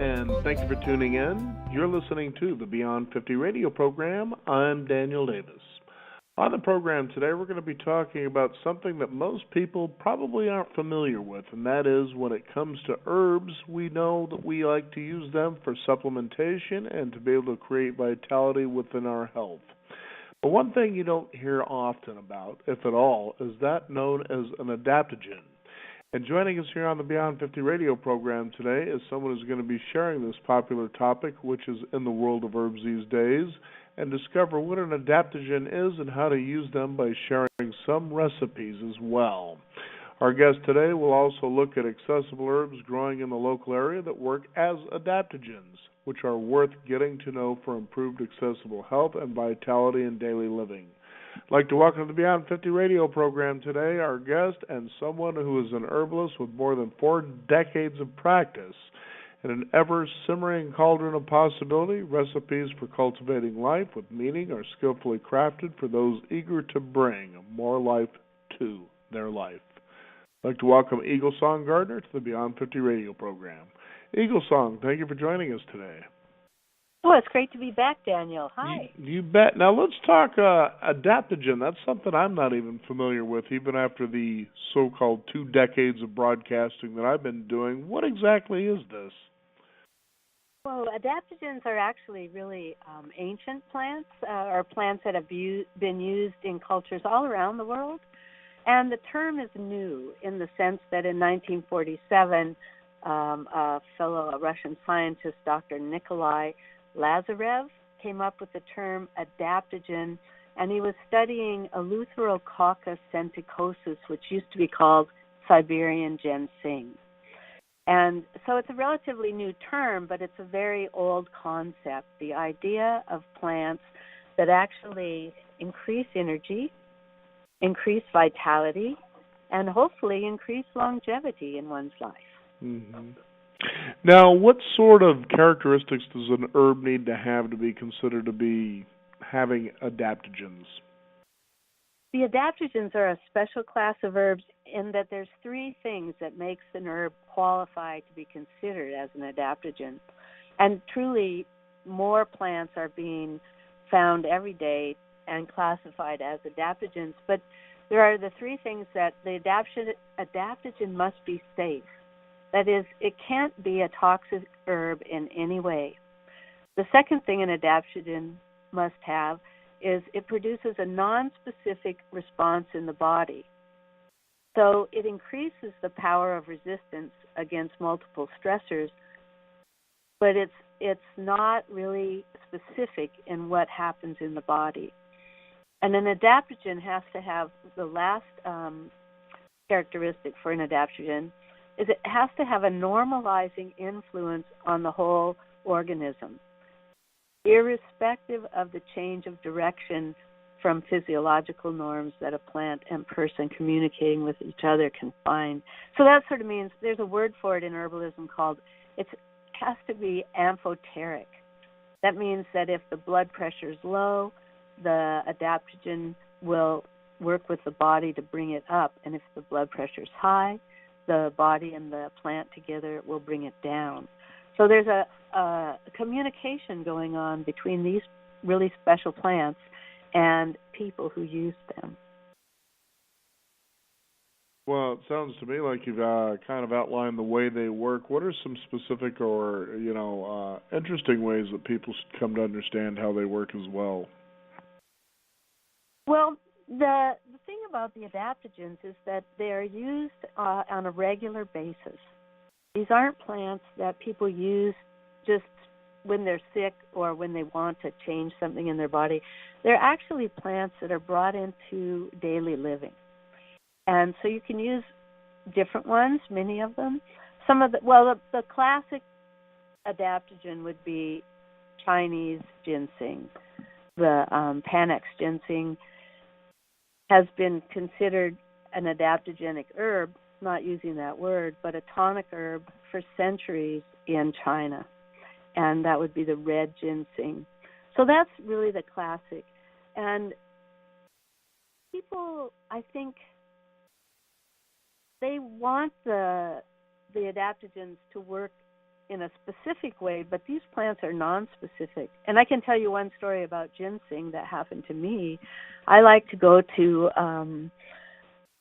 and thank you for tuning in. You're listening to the Beyond 50 radio program. I'm Daniel Davis. On the program today, we're going to be talking about something that most people probably aren't familiar with, and that is when it comes to herbs, we know that we like to use them for supplementation and to be able to create vitality within our health. But one thing you don't hear often about, if at all, is that known as an adaptogen. And joining us here on the Beyond 50 radio program today is someone who's going to be sharing this popular topic, which is in the world of herbs these days, and discover what an adaptogen is and how to use them by sharing some recipes as well. Our guest today will also look at accessible herbs growing in the local area that work as adaptogens, which are worth getting to know for improved accessible health and vitality in daily living. I'd like to welcome to the Beyond 50 radio program today our guest and someone who is an herbalist with more than 4 decades of practice in an ever-simmering cauldron of possibility. Recipes for cultivating life with meaning are skillfully crafted for those eager to bring more life to their life. I'd like to welcome Eagle Song Gardner to the Beyond 50 radio program. Eagle Song, thank you for joining us today. Oh, it's great to be back, Daniel. Hi. You bet. Now let's talk adaptogen. That's something I'm not even familiar with, even after the so-called 2 decades of broadcasting that I've been doing. What exactly is this? Well, adaptogens are actually really ancient plants, or plants that have been used in cultures all around the world. And the term is new in the sense that in 1947, a Russian scientist, Dr. Nikolai Lazarev, came up with the term adaptogen, and he was studying Eleutherococcus senticosus, which used to be called Siberian ginseng. And so it's a relatively new term, but it's a very old concept, the idea of plants that actually increase energy, increase vitality, and hopefully increase longevity in one's life. Mm-hmm. Now, what sort of characteristics does an herb need to have to be considered to be having adaptogens? The adaptogens are a special class of herbs in that there's 3 things that makes an herb qualify to be considered as an adaptogen. And truly, more plants are being found every day and classified as adaptogens. But there are the 3 things that the adaptogen must be safe. That is, it can't be a toxic herb in any way. The second thing an adaptogen must have is it produces a non-specific response in the body. So it increases the power of resistance against multiple stressors, but it's not really specific in what happens in the body. And an adaptogen has to have the last characteristic for an adaptogen is it has to have a normalizing influence on the whole organism, irrespective of the change of direction from physiological norms that a plant and person communicating with each other can find. So that sort of means there's a word for it in herbalism called, it has to be amphoteric. That means that if the blood pressure is low, the adaptogen will work with the body to bring it up. And if the blood pressure is high, the body and the plant together will bring it down. So there's a communication going on between these really special plants and people who use them. Well, it sounds to me like you've kind of outlined the way they work. What are some specific or, interesting ways that people should come to understand how they work as well? Well, the thing about the adaptogens is that they are used on a regular basis. These aren't plants that people use just when they're sick or when they want to change something in their body. They're actually plants that are brought into daily living. And so you can use different ones, many of them. The classic adaptogen would be Chinese ginseng. The Panax ginseng has been considered an adaptogenic herb, not using that word, but a tonic herb for centuries in China. And that would be the red ginseng. So that's really the classic. And people, I think, they want the adaptogens to work in a specific way, but these plants are non-specific. And I can tell you one story about ginseng that happened to me. I like to go to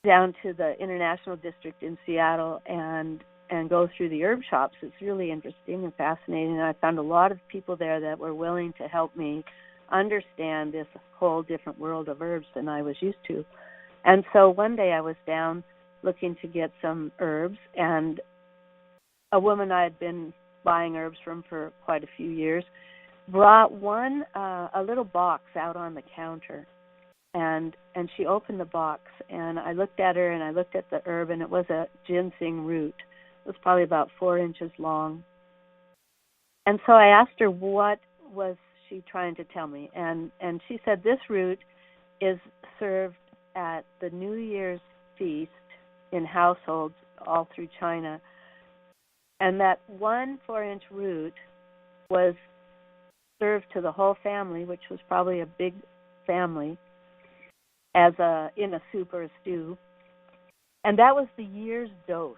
down to the International District in Seattle and go through the herb shops. It's really interesting and fascinating. And I found a lot of people there that were willing to help me understand this whole different world of herbs than I was used to. And so one day I was down looking to get some herbs, and a woman I had been buying herbs from for quite a few years brought a little box out on the counter, and she opened the box, and I looked at her and I looked at the herb, and it was a ginseng root. It was probably about 4 inches long. And so I asked her what was she trying to tell me, and she said this root is served at the New Year's feast in households all through China, and that 1 4-inch root was served to the whole family, which was probably a big family, in a soup or a stew, and that was the year's dose.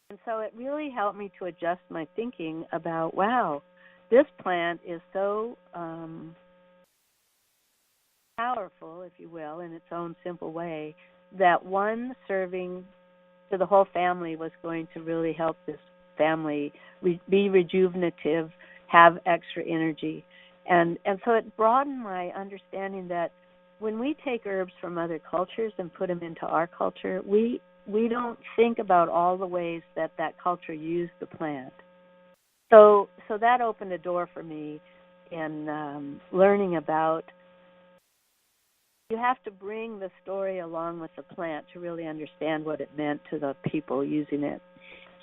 And so it really helped me to adjust my thinking about, wow, this plant is so powerful, if you will, in its own simple way, that 1 serving to the whole family was going to really help this family be rejuvenative, have extra energy. And so it broadened my understanding that when we take herbs from other cultures and put them into our culture, we don't think about all the ways that culture used the plant. So that opened a door for me in learning about, you have to bring the story along with the plant to really understand what it meant to the people using it.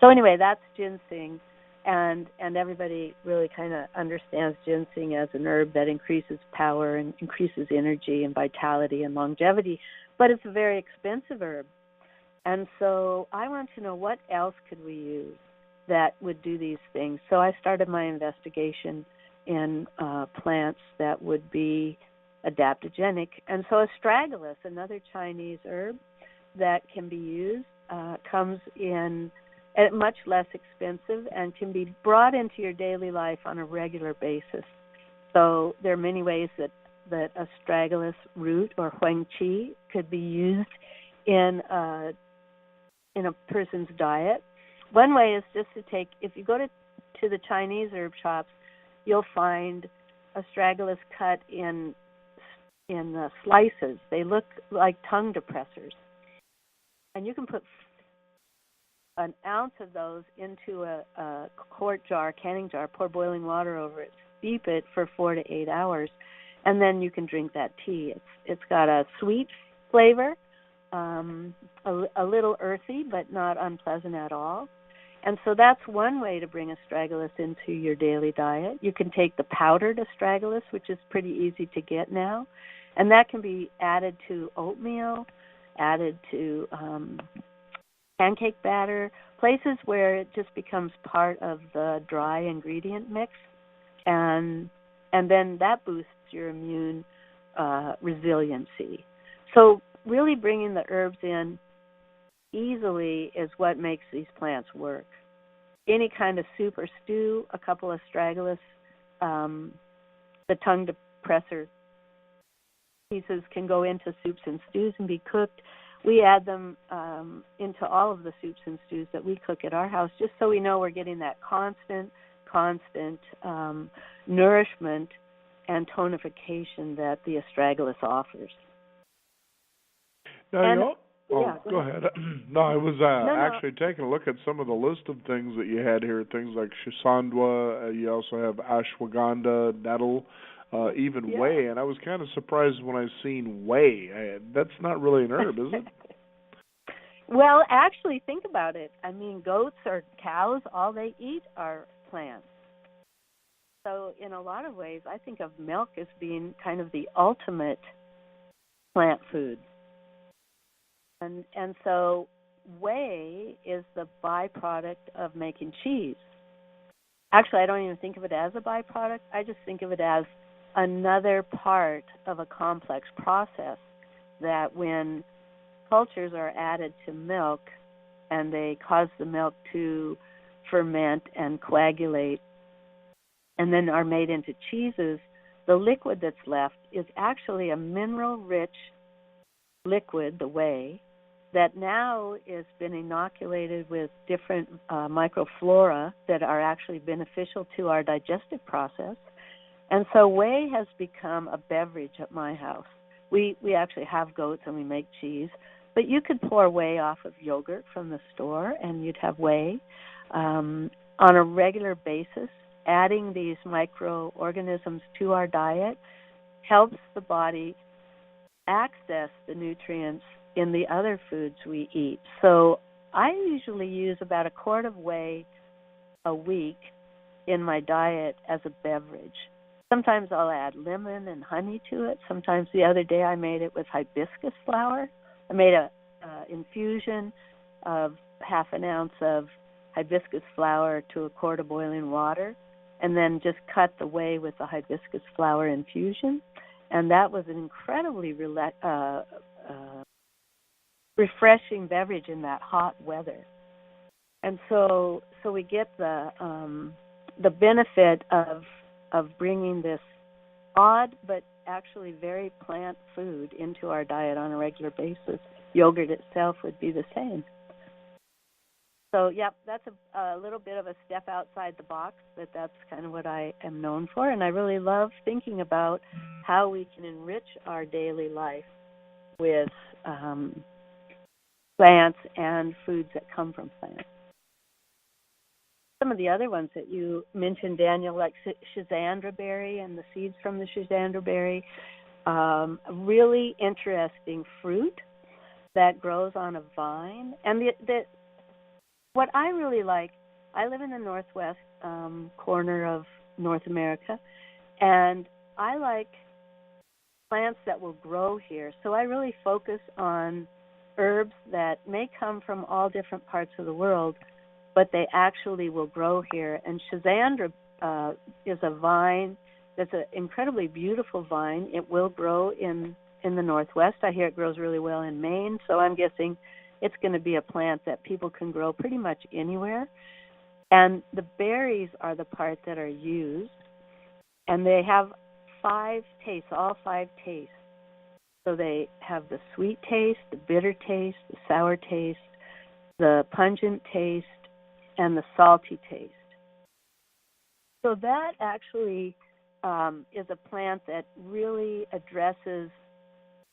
So anyway, that's ginseng, and everybody really kind of understands ginseng as an herb that increases power and increases energy and vitality and longevity, but it's a very expensive herb. And so I want to know what else could we use that would do these things. So I started my investigation in plants that would be adaptogenic. And so astragalus, another Chinese herb that can be used, comes in at much less expensive and can be brought into your daily life on a regular basis. So there are many ways that astragalus root or Huáng Qí could be used in a person's diet. One way is just to take, if you go to the Chinese herb shops, you'll find astragalus cut in slices. They look like tongue depressors. And you can put an ounce of those into a quart jar, canning jar, pour boiling water over it, steep it for 4 to 8 hours, and then you can drink that tea. It's got a sweet flavor, a little earthy, but not unpleasant at all. And so that's one way to bring astragalus into your daily diet. You can take the powdered astragalus, which is pretty easy to get now, and that can be added to oatmeal, added to pancake batter, places where it just becomes part of the dry ingredient mix, and then that boosts your immune resiliency. So really bringing the herbs in easily is what makes these plants work. Any kind of soup or stew, a couple of astragalus, the tongue depressor pieces can go into soups and stews and be cooked. We add them into all of the soups and stews that we cook at our house, just so we know we're getting that constant nourishment and tonification that the astragalus offers. Now, go ahead. No, I was actually taking a look at some of the list of things that you had here, things like shisandwa, you also have ashwagandha, nettle, even whey, and I was kind of surprised when I seen whey. That's not really an herb, is it? Well, actually, think about it. I mean, goats or cows, all they eat are plants. So in a lot of ways, I think of milk as being kind of the ultimate plant food. And so whey is the byproduct of making cheese. Actually, I don't even think of it as a byproduct. I just think of it as another part of a complex process that when cultures are added to milk and they cause the milk to ferment and coagulate and then are made into cheeses, the liquid that's left is actually a mineral-rich liquid, the whey, that now has been inoculated with different microflora that are actually beneficial to our digestive process. And so whey has become a beverage at my house. We actually have goats and we make cheese, but you could pour whey off of yogurt from the store and you'd have whey. On a regular basis, adding these microorganisms to our diet helps the body access the nutrients in the other foods we eat. So I usually use about a quart of whey a week in my diet as a beverage. Sometimes I'll add lemon and honey to it. Sometimes the other day I made it with hibiscus flower. I made a infusion of half an ounce of hibiscus flower to a quart of boiling water, and then just cut the whey with the hibiscus flower infusion. And that was an incredibly refreshing beverage in that hot weather. And so we get the benefit of bringing this odd but actually very plant food into our diet on a regular basis. Yogurt itself would be the same. So, yep, that's a little bit of a step outside the box, but that's kind of what I am known for. And I really love thinking about how we can enrich our daily life with plants and foods that come from plants. Some of the other ones that you mentioned, Daniel, like schizandra berry and the seeds from the schizandra berry, a really interesting fruit that grows on a vine. And what I really like, I live in the northwest corner of North America, and I like plants that will grow here. So I really focus on herbs that may come from all different parts of the world, but they actually will grow here. And schizandra is a vine that's an incredibly beautiful vine. It will grow in the northwest. I hear it grows really well in Maine, so I'm guessing it's going to be a plant that people can grow pretty much anywhere. And the berries are the part that are used, and they have 5 tastes, all 5 tastes. So they have the sweet taste, the bitter taste, the sour taste, the pungent taste, and the salty taste. So that actually is a plant that really addresses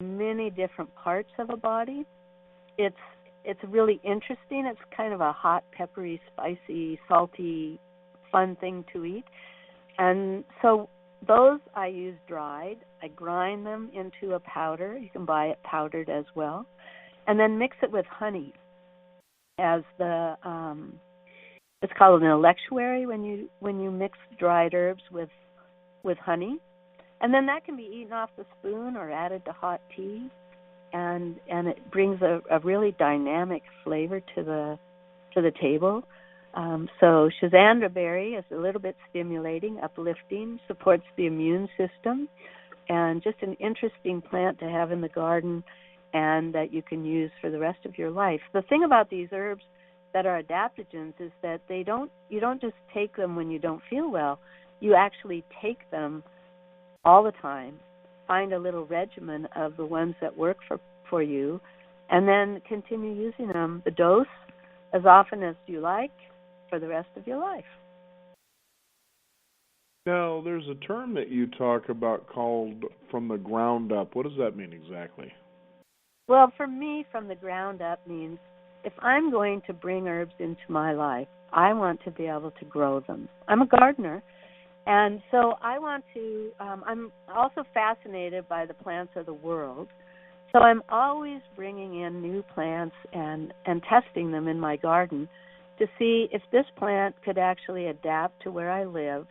many different parts of a body. It's really interesting. It's kind of a hot, peppery, spicy, salty, fun thing to eat. And so those I use dried. I grind them into a powder. You can buy it powdered as well. And then mix it with honey as it's called an electuary when you mix dried herbs with honey. And then that can be eaten off the spoon or added to hot tea. And it brings a really dynamic flavor to the table. So schizandra berry is a little bit stimulating, uplifting, supports the immune system, and just an interesting plant to have in the garden and that you can use for the rest of your life. The thing about these herbs that are adaptogens is that you don't just take them when you don't feel well. You actually take them all the time. Find a little regimen of the ones that work for you, and then continue using them, the dose, as often as you like for the rest of your life. Now, there's a term that you talk about called from the ground up. What does that mean exactly? Well, for me, from the ground up means if I'm going to bring herbs into my life, I want to be able to grow them. I'm a gardener. And so I want to, I'm also fascinated by the plants of the world. So I'm always bringing in new plants and testing them in my garden to see if this plant could actually adapt to where I live,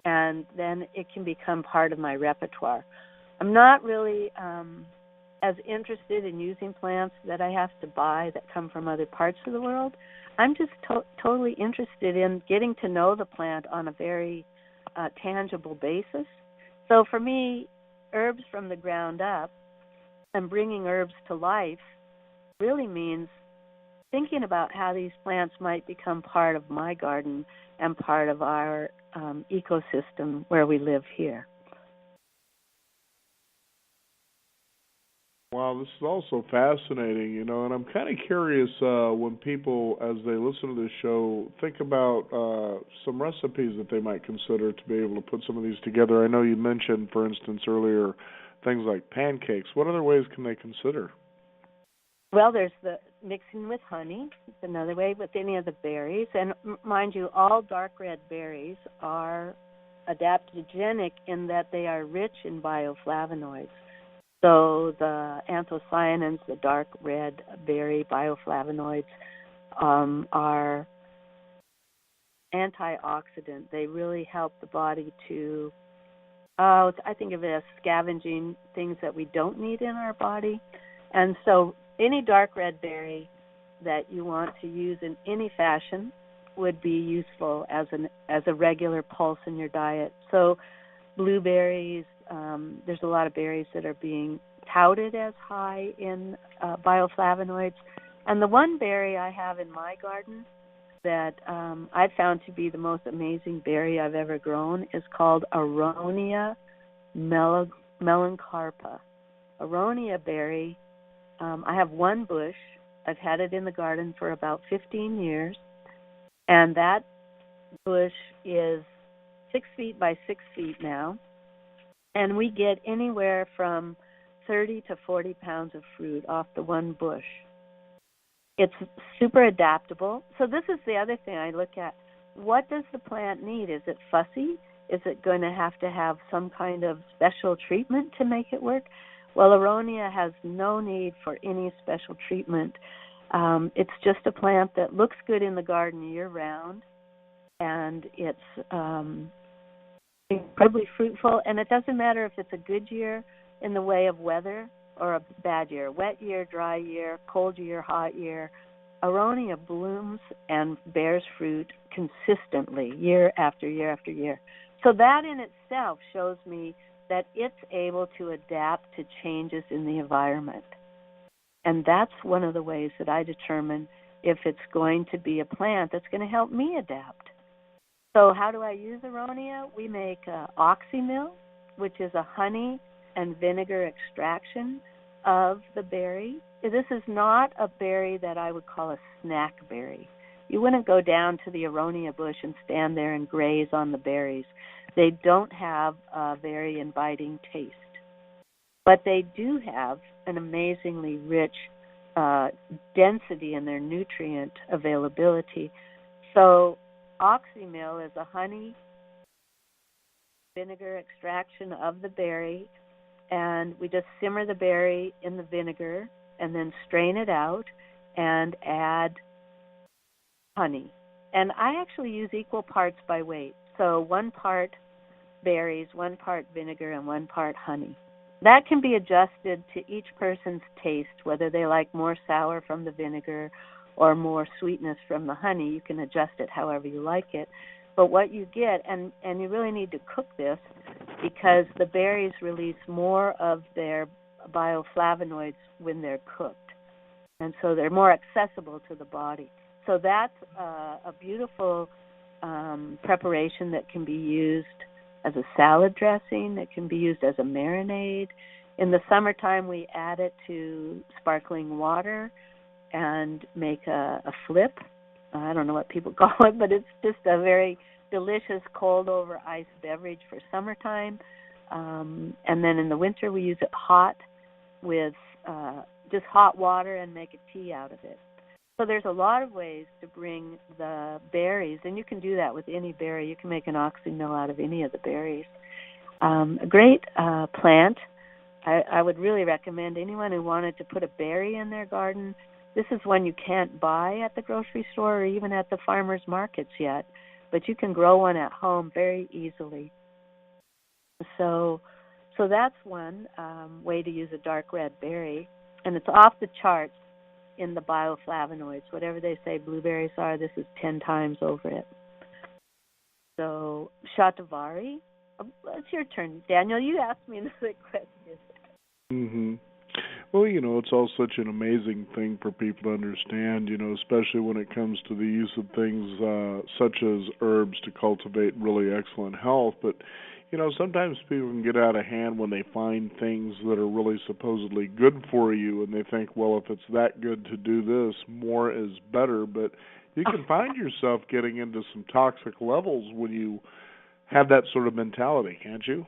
and then it can become part of my repertoire. I'm not really as interested in using plants that I have to buy that come from other parts of the world. I'm just totally interested in getting to know the plant on a very tangible basis. So for me, herbs from the ground up and bringing herbs to life really means thinking about how these plants might become part of my garden and part of our ecosystem where we live here. Wow, this is also fascinating, and I'm kind of curious when people, as they listen to this show, think about some recipes that they might consider to be able to put some of these together. I know you mentioned, for instance, earlier, things like pancakes. What other ways can they consider? Well, there's the mixing with honey. It's another way with any of the berries. And mind you, all dark red berries are adaptogenic in that they are rich in bioflavonoids. So the anthocyanins, the dark red berry bioflavonoids, are antioxidant. They really help the body to, I think of it as scavenging things that we don't need in our body. And so any dark red berry that you want to use in any fashion would be useful as a regular pulse in your diet. So blueberries, there's a lot of berries that are being touted as high in bioflavonoids. And the one berry I have in my garden that I've found to be the most amazing berry I've ever grown is called Aronia melancarpa. Aronia berry, I have one bush. I've had it in the garden for about 15 years. And that bush is 6 feet by 6 feet now. And we get anywhere from 30 to 40 pounds of fruit off the one bush. It's super adaptable. So this is the other thing I look at. What does the plant need? Is it fussy? Is it going to have some kind of special treatment to make it work? Well, Aronia has no need for any special treatment. It's just a plant that looks good in the garden year-round, and it's incredibly fruitful. And it doesn't matter if it's a good year in the way of weather or a bad year, wet year, dry year, cold year, hot year. Aronia blooms and bears fruit consistently year after year after year. So that in itself shows me that it's able to adapt to changes in the environment. And that's one of the ways that I determine if it's going to be a plant that's going to help me adapt. So how do I use Aronia? We make oxymil, which is a honey and vinegar extraction of the berry. This is not a berry that I would call a snack berry. You wouldn't go down to the Aronia bush and stand there and graze on the berries. They don't have a very inviting taste. But they do have an amazingly rich density in their nutrient availability. So oxymil is a honey vinegar extraction of the berry, and we just simmer the berry in the vinegar and then strain it out and add honey. And I actually use equal parts by weight. So 1 part berries, 1 part vinegar, and 1 part honey. That can be adjusted to each person's taste, whether they like more sour from the vinegar or more sweetness from the honey. You can adjust it however you like it. But what you get, and you really need to cook this because the berries release more of their bioflavonoids when they're cooked. And so they're more accessible to the body. So that's a beautiful preparation that can be used as a salad dressing. It can be used as a marinade. In the summertime, we add it to sparkling water and make a flip. I don't know what people call it, but it's just a very delicious cold over ice beverage for summertime. And then in the winter, we use it hot with just hot water and make a tea out of it. So there's a lot of ways to bring the berries, and you can do that with any berry. You can make an oxymil out of any of the berries. A great plant. I would really recommend anyone who wanted to put a berry in their garden. This is one you can't buy at the grocery store or even at the farmers markets yet, but you can grow one at home very easily. So that's one way to use a dark red berry, and it's off the charts in the bioflavonoids. Whatever they say blueberries are, this is 10 times over it. So Shatavari, it's your turn. Daniel, you asked me another question. Mm-hmm. Well, it's all such an amazing thing for people to understand, especially when it comes to the use of things such as herbs to cultivate really excellent health. But, sometimes people can get out of hand when they find things that are really supposedly good for you, and they think, well, if it's that good to do this, more is better. But you can find yourself getting into some toxic levels when you have that sort of mentality, can't you?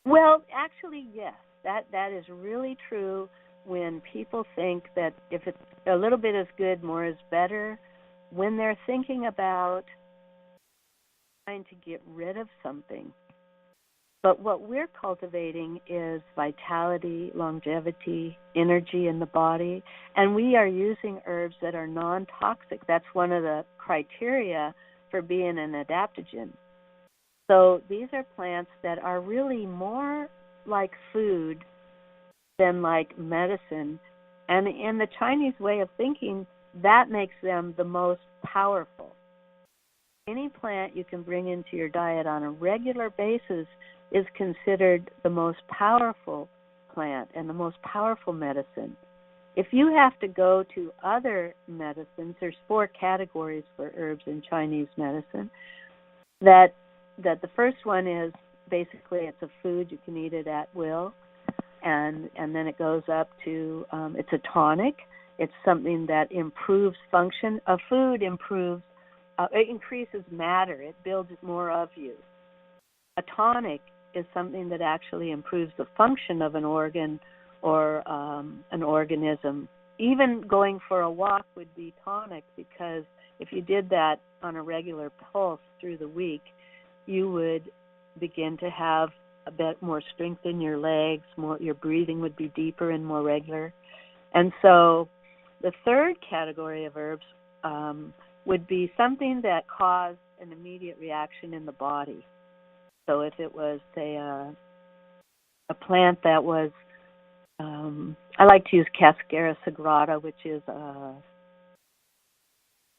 Well, actually, yes. That is really true when people think that if it's a little bit is good, more is better. When they're thinking about trying to get rid of something. But what we're cultivating is vitality, longevity, energy in the body, and we are using herbs that are non-toxic. That's one of the criteria for being an adaptogen. So these are plants that are really more like food than like medicine. And in the Chinese way of thinking, that makes them the most powerful. Any plant you can bring into your diet on a regular basis is considered the most powerful plant and the most powerful medicine. If you have to go to other medicines, there's 4 categories for herbs in Chinese medicine, that the first one is basically it's a food, you can eat it at will, and then it goes up to it's a tonic. It's something that improves function. A food improves, it increases matter. It builds more of you. A tonic is something that actually improves the function of an organ or an organism. Even going for a walk would be tonic, because if you did that on a regular pulse through the week, you would begin to have a bit more strength in your legs, your breathing would be deeper and more regular. And so the third category of herbs would be something that caused an immediate reaction in the body. So if it was, say, a plant that was, I like to use Cascara sagrada, which is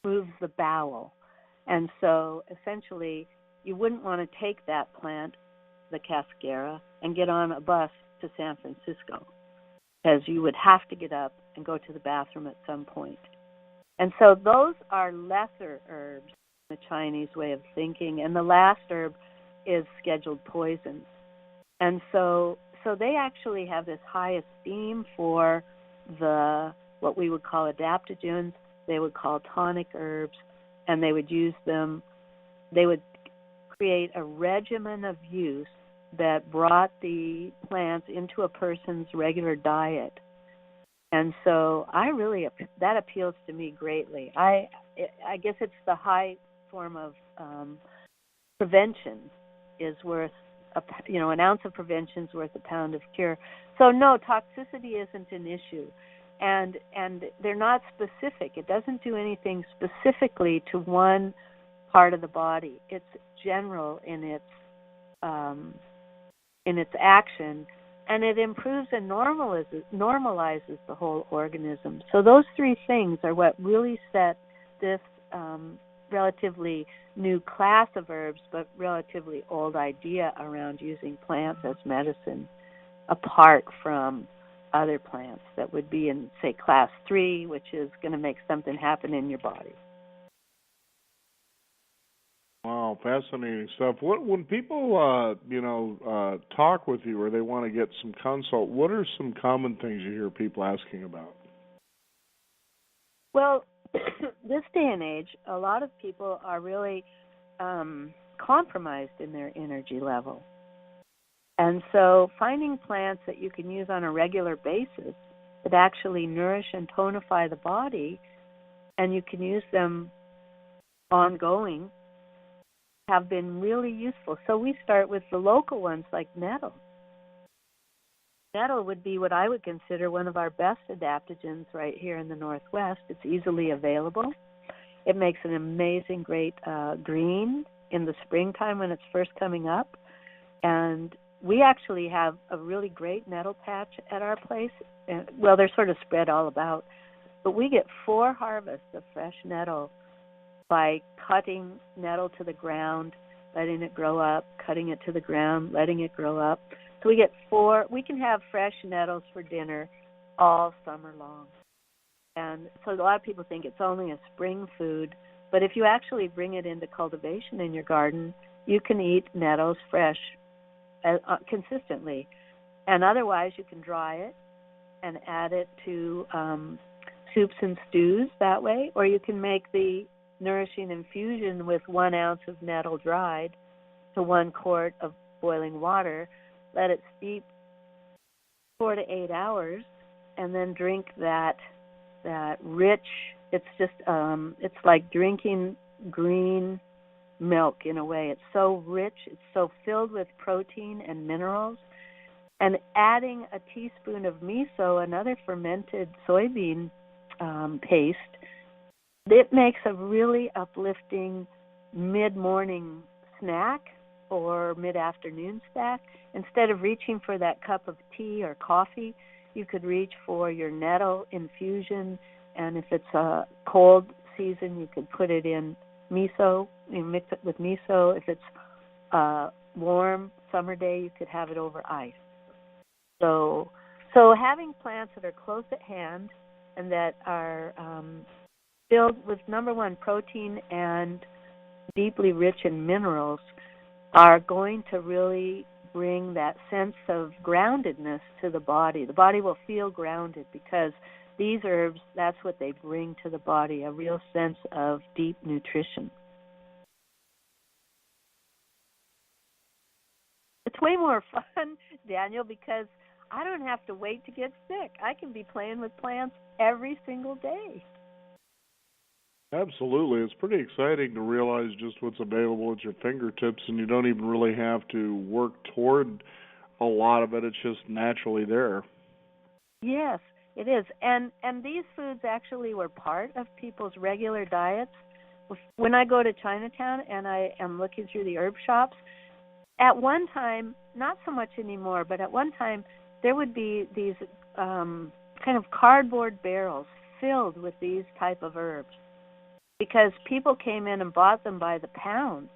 moves the bowel. And so essentially you wouldn't want to take that plant, the Cascara, and get on a bus to San Francisco, because you would have to get up and go to the bathroom at some point. And so those are lesser herbs in the Chinese way of thinking. And the last herb is scheduled poisons. And so they actually have this high esteem for what we would call adaptogens, they would call tonic herbs, and they would use them, they would create a regimen of use that brought the plants into a person's regular diet. And so that appeals to me greatly. I guess it's the high form of prevention is worth, an ounce of prevention is worth a pound of cure. So no, toxicity isn't an issue. And they're not specific. It doesn't do anything specifically to one part of the body. It's general in its action, and it improves and normalizes the whole organism. So those 3 things are what really set this relatively new class of herbs, but relatively old idea around using plants as medicine apart from other plants that would be in, say, class 3, which is going to make something happen in your body. Wow, fascinating stuff. When people, talk with you or they want to get some consult, what are some common things you hear people asking about? Well, this day and age, a lot of people are really compromised in their energy level. And so finding plants that you can use on a regular basis that actually nourish and tonify the body, and you can use them ongoing, have been really useful. So we start with the local ones like nettle. Nettle would be what I would consider one of our best adaptogens right here in the Northwest. It's easily available. It makes an amazing, great green in the springtime when it's first coming up. And we actually have a really great nettle patch at our place. Well, they're sort of spread all about. But we get 4 harvests of fresh nettle by cutting nettle to the ground, letting it grow up, cutting it to the ground, letting it grow up. So So we get 4. We can have fresh nettles for dinner all summer long. And so a lot of people think it's only a spring food, but if you actually bring it into cultivation in your garden, you can eat nettles fresh consistently. And otherwise, you can dry it and add it to soups and stews that way, or you can make the nourishing infusion with 1 ounce of nettle dried to 1 quart of boiling water. Let it steep 4 to 8 hours, and then drink that rich. It's just it's like drinking green milk in a way. It's so rich. It's so filled with protein and minerals. And adding a teaspoon of miso, another fermented soybean paste, it makes a really uplifting mid-morning snack or mid-afternoon snack. Instead of reaching for that cup of tea or coffee, you could reach for your nettle infusion, and if it's a cold season, you could put it in miso, mix it with miso. If it's a warm summer day, you could have it over ice. So having plants that are close at hand and that are filled with, number one, protein and deeply rich in minerals are going to really bring that sense of groundedness to the body. The body will feel grounded because these herbs, that's what they bring to the body, a real sense of deep nutrition. It's way more fun, Daniel, because I don't have to wait to get sick. I can be playing with plants every single day. Absolutely. It's pretty exciting to realize just what's available at your fingertips, and you don't even really have to work toward a lot of it. It's just naturally there. Yes, it is. And these foods actually were part of people's regular diets. When I go to Chinatown and I am looking through the herb shops, at one time, not so much anymore, but at one time, there would be these kind of cardboard barrels filled with these type of herbs because people came in and bought them by the pound.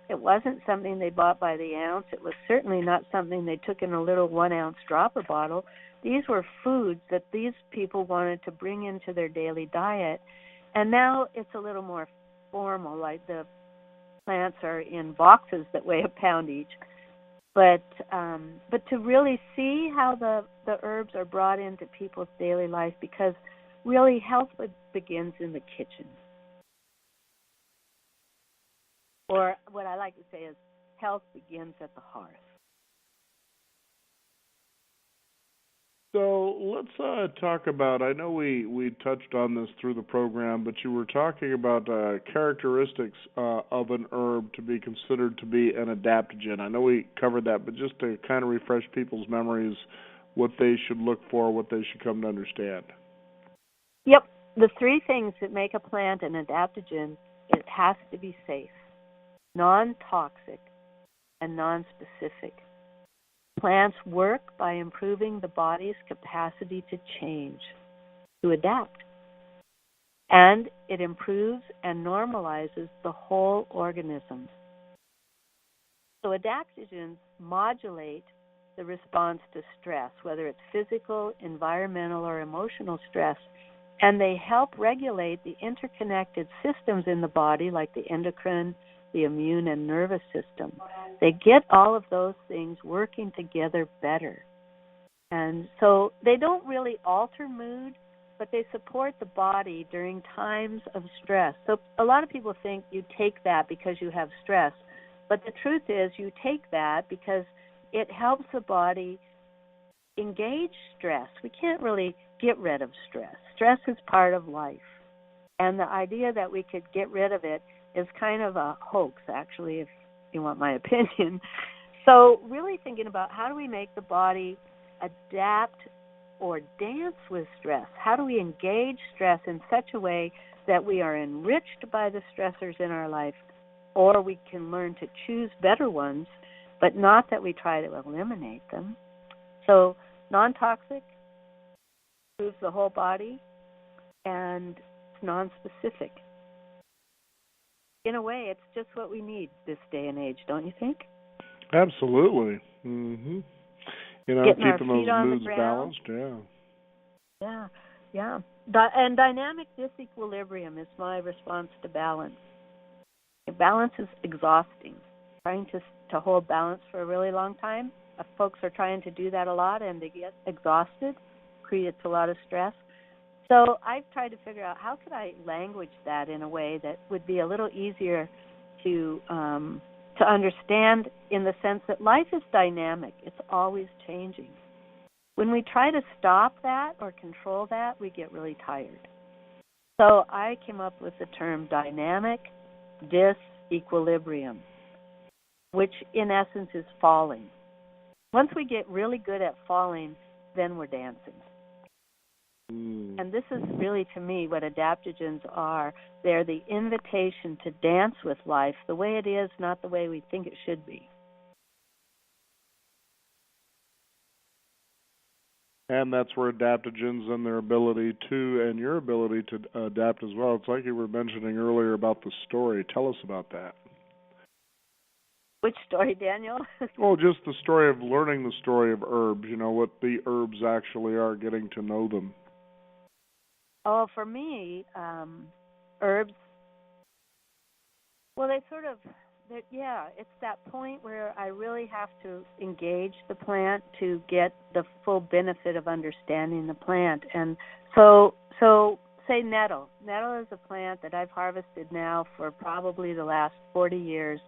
It wasn't something they bought by the ounce. It was certainly not something they took in a little 1-ounce dropper bottle. These were foods that these people wanted to bring into their daily diet. And now it's a little more formal, like the plants are in boxes that weigh a pound each. But to really see how the herbs are brought into people's daily life, because really health begins in the kitchen. Or what I like to say is health begins at the hearth. So let's talk about, I know we touched on this through the program, but you were talking about characteristics of an herb to be considered to be an adaptogen. I know we covered that, but just to kind of refresh people's memories, what they should look for, what they should come to understand. Yep. The 3 things that make a plant an adaptogen, it has to be safe, non-toxic, and non-specific. Plants work by improving the body's capacity to change, to adapt. And it improves and normalizes the whole organism. So adaptogens modulate the response to stress, whether it's physical, environmental, or emotional stress, and they help regulate the interconnected systems in the body, like the endocrine, the immune and nervous system. They get all of those things working together better. And so they don't really alter mood, but they support the body during times of stress. So a lot of people think you take that because you have stress, but the truth is you take that because it helps the body engage stress. We can't really get rid of stress. Stress is part of life. And the idea that we could get rid of it is kind of a hoax, actually, if you want my opinion. So really thinking about how do we make the body adapt or dance with stress? How do we engage stress in such a way that we are enriched by the stressors in our life, or we can learn to choose better ones, but not that we try to eliminate them? So non-toxic, improves the whole body, and it's non-specific. In a way, it's just what we need this day and age, don't you think? Absolutely. Mm-hmm. getting our keeping feet those on the moods ground. balanced. Yeah. And dynamic disequilibrium is my response to balance. Balance is exhausting. Trying to hold balance for a really long time, folks are trying to do that a lot, and they get exhausted, creates a lot of stress. So I've tried to figure out how could I language that in a way that would be a little easier to understand, in the sense that life is dynamic. It's always changing. When we try to stop that or control that, we get really tired. So I came up with the term dynamic disequilibrium, which in essence is falling. Once we get really good at falling, then we're dancing. And this is really, to me, what adaptogens are. They're the invitation to dance with life the way it is, not the way we think it should be. And that's where adaptogens and their ability to, and your ability to adapt as well. It's like you were mentioning earlier about the story. Tell us about that. Which story, Daniel? Well, just the story of learning the story of herbs, what the herbs actually are, getting to know them. Oh, for me, herbs, well, it's that point where I really have to engage the plant to get the full benefit of understanding the plant. And so say nettle. Nettle is a plant that I've harvested now for probably the last 40 years.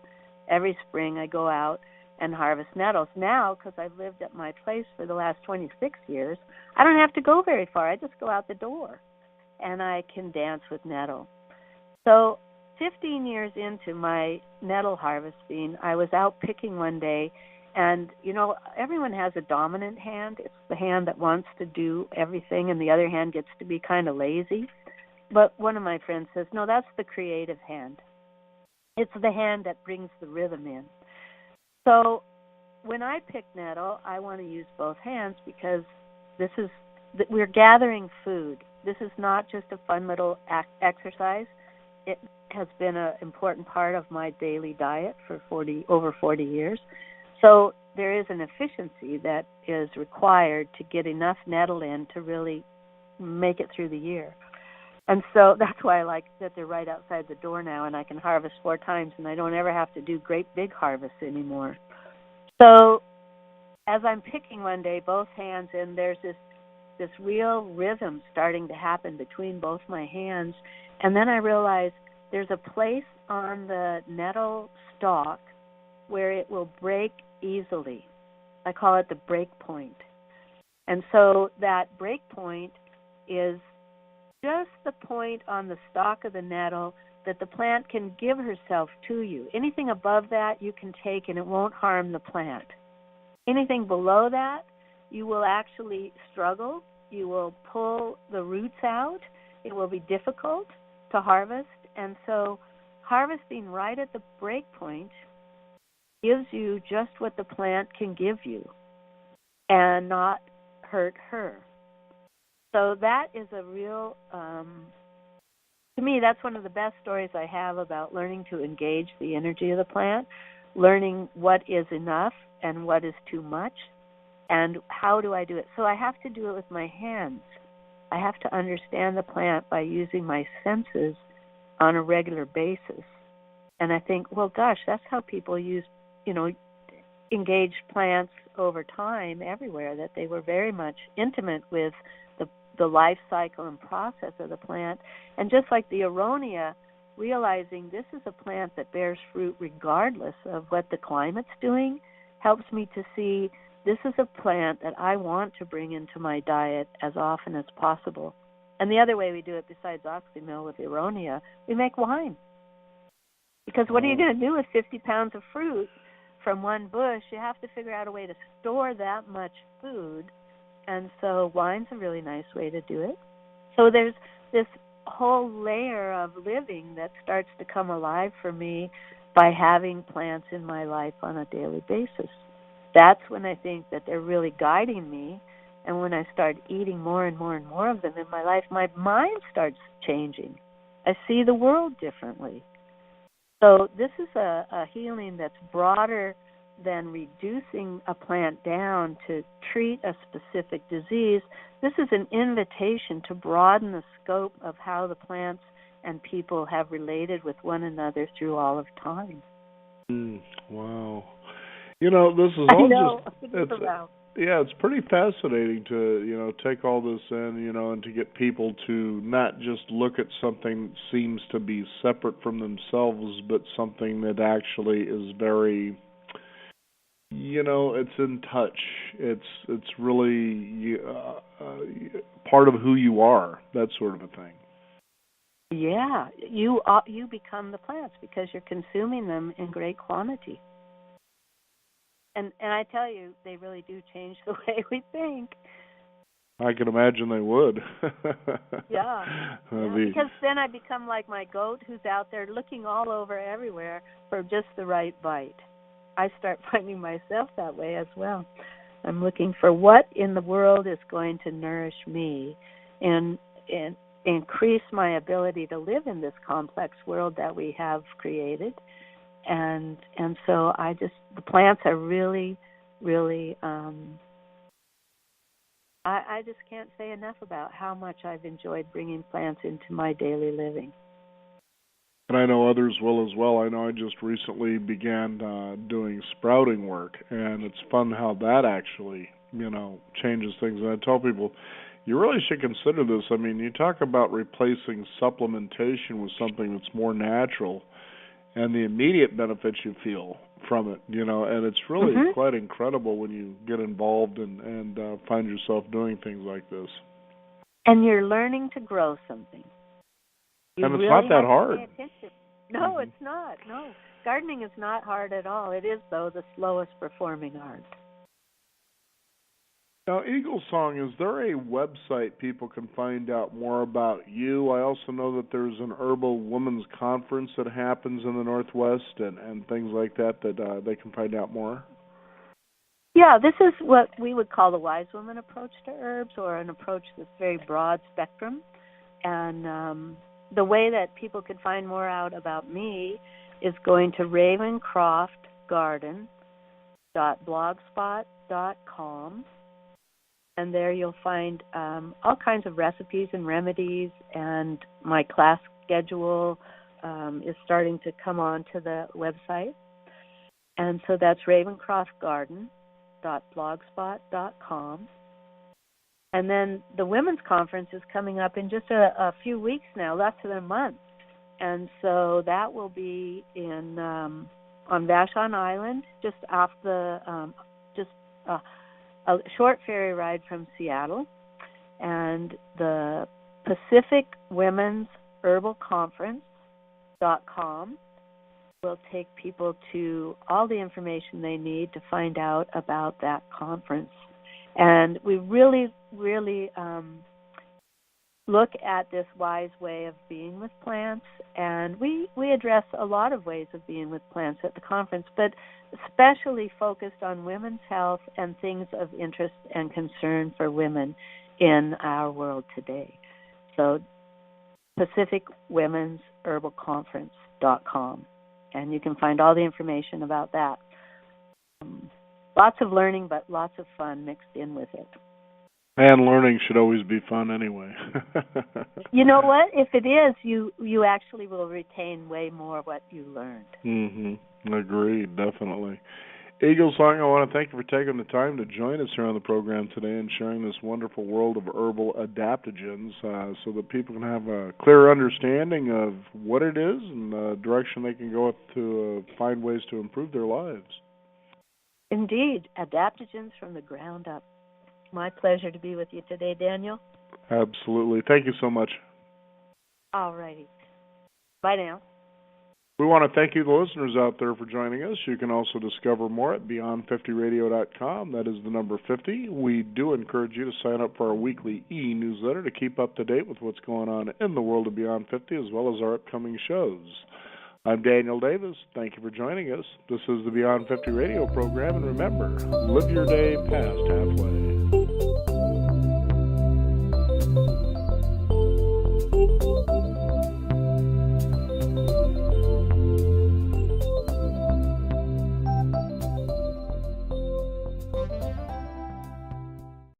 Every spring I go out and harvest nettles. Now, because I've lived at my place for the last 26 years, I don't have to go very far. I just go out the door, and I can dance with nettle. So 15 years into my nettle harvesting, I was out picking one day, and, everyone has a dominant hand. It's the hand that wants to do everything, and the other hand gets to be kind of lazy. But one of my friends says, no, that's the creative hand. It's the hand that brings the rhythm in. So when I pick nettle, I want to use both hands, because we're gathering food. This is not just a fun little exercise. It has been an important part of my daily diet for over 40 years. So there is an efficiency that is required to get enough nettle in to really make it through the year. And so that's why I like that they're right outside the door now, and I can harvest 4 times, and I don't ever have to do great big harvests anymore. So as I'm picking one day, both hands, and there's this real rhythm starting to happen between both my hands. And then I realized there's a place on the nettle stalk where it will break easily. I call it the break point. And so that break point is just the point on the stalk of the nettle that the plant can give herself to you. Anything above that you can take, and it won't harm the plant. Anything below that, you will actually struggle. You will pull the roots out. It will be difficult to harvest. And so harvesting right at the break point gives you just what the plant can give you and not hurt her. So that is a real, to me, that's one of the best stories I have about learning to engage the energy of the plant, learning what is enough and what is too much, and how do I do it. So I have to do it with my hands. I have to understand the plant by using my senses on a regular basis. And I think, well, gosh, that's how people engage plants over time everywhere, that they were very much intimate with the life cycle and process of the plant. And just like the aronia, realizing this is a plant that bears fruit regardless of what the climate's doing, helps me to see this is a plant that I want to bring into my diet as often as possible. And the other way we do it, besides oxymil with aronia, we make wine. Because what are you going to do with 50 pounds of fruit from one bush? You have to figure out a way to store that much food. And so wine's a really nice way to do it. So there's this whole layer of living that starts to come alive for me by having plants in my life on a daily basis. That's when I think that they're really guiding me. And when I start eating more and more and more of them in my life, my mind starts changing. I see the world differently. So this is a healing that's broader than reducing a plant down to treat a specific disease. This is an invitation to broaden the scope of how the plants and people have related with one another through all of time. Wow. You know, this is all it's pretty fascinating to, you know, take all this in, you know, and to get people to not just look at something that seems to be separate from themselves, but something that actually is very, you know, it's in touch. It's really part of who you are, that sort of a thing. Yeah, you become the plants because you're consuming them in great quantity. And I tell you, they really do change the way we think. I can imagine they would. Yeah, because then I become like my goat who's out there looking all over everywhere for just the right bite. I start finding myself that way as well. I'm looking for what in the world is going to nourish me and increase my ability to live in this complex world that we have created. And so the plants are really, really, I just can't say enough about how much I've enjoyed bringing plants into my daily living. And I know others will as well. I know I just recently began doing sprouting work, and it's fun how that actually, you know, changes things. And I tell people, you really should consider this. I mean, you talk about replacing supplementation with something that's more natural, and the immediate benefits you feel from it, you know, and it's really quite incredible when you get involved and find yourself doing things like this. And you're learning to grow something. And it's not that hard. No, it's not. No. Gardening is not hard at all. It is, though, the slowest performing art. Now, Eagle Song, is there a website people can find out more about you? I also know that there's an herbal women's conference that happens in the Northwest and things like that they can find out more. Yeah, this is what we would call the wise woman approach to herbs, or an approach that's very broad spectrum. And the way that people could find more out about me is going to ravencroftgarden.blogspot.com. And there you'll find all kinds of recipes and remedies, and my class schedule is starting to come on to the website. And so that's ravencroftgarden.blogspot.com. And then the women's conference is coming up in just a few weeks now, less than a month. And so that will be in on Vashon Island, just off a short ferry ride from Seattle. And the Pacific Women's Herbal Conference.com will take people to all the information they need to find out about that conference. And we really, really look at this wise way of being with plants, and we address a lot of ways of being with plants at the conference, but especially focused on women's health and things of interest and concern for women in our world today. So Pacific Women's Herbal Conference.com, and you can find all the information about that. Lots of learning, but lots of fun mixed in with it. And learning should always be fun anyway. You know what? If it is, you actually will retain way more what you learned. Agreed, definitely. Eagle Song, I want to thank you for taking the time to join us here on the program today and sharing this wonderful world of herbal adaptogens so that people can have a clear understanding of what it is and the direction they can go to find ways to improve their lives. Indeed, adaptogens from the ground up. My pleasure to be with you today, Daniel. Absolutely. Thank you so much. All righty. Bye now. We want to thank you, the listeners out there, for joining us. You can also discover more at beyond50radio.com. That is the number 50. We do encourage you to sign up for our weekly e-newsletter to keep up to date with what's going on in the world of Beyond 50, as well as our upcoming shows. I'm Daniel Davis. Thank you for joining us. This is the Beyond 50 radio program, and remember, live your day past halfway.